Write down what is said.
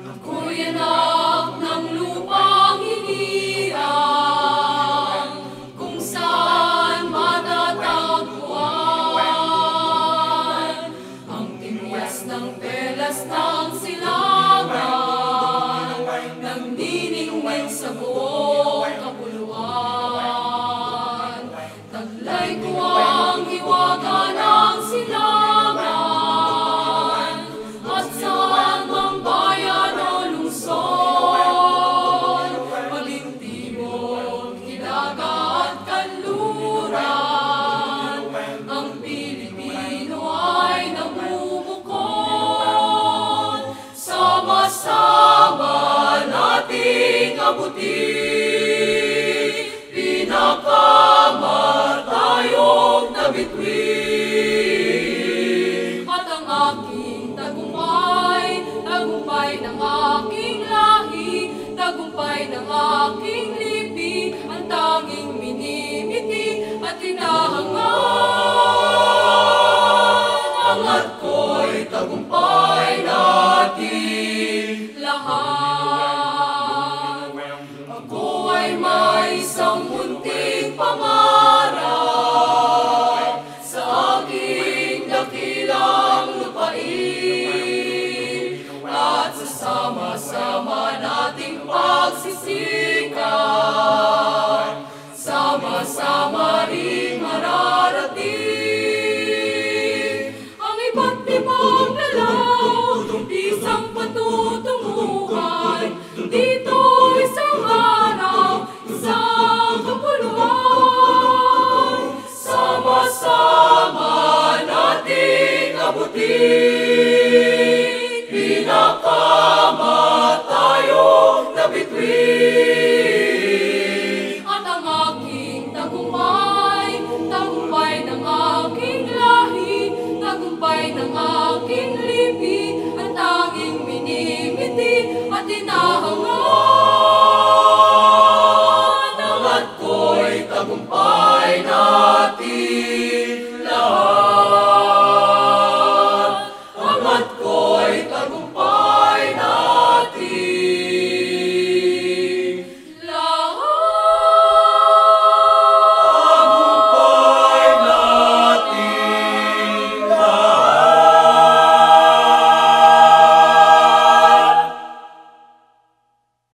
Ako'y anak ng lupang hiniang, kung saan matatagpuan ang tinuwas ng pelas ng silangan, nagniningning sa buong kapuluan. Taglay ko ang hiwaga ng silangan, at saan mang bayan o lungsod, maging timog, hilaga at kanluran, ang Pilipino ay namumukod. Sama-sama nating abutin, pinakamatayog na bituin. At ang aking tagumpay, tagumpay ng aking lahi, tagumpay ng aking lipi, ang tanging minimiti at hinahangad. Angat ko'y tagumpay natin lahat. Ako ay may isang munting pangarap sa aking dakilang lupain, at sa sama-sama nating pagsisikap, sama-sama rin mararating ang iba't ibang galaw, isang patutunguhan, dito isang araw, isang kapuluan. Sama-sama nating abutin, pinakamatayog na bituin.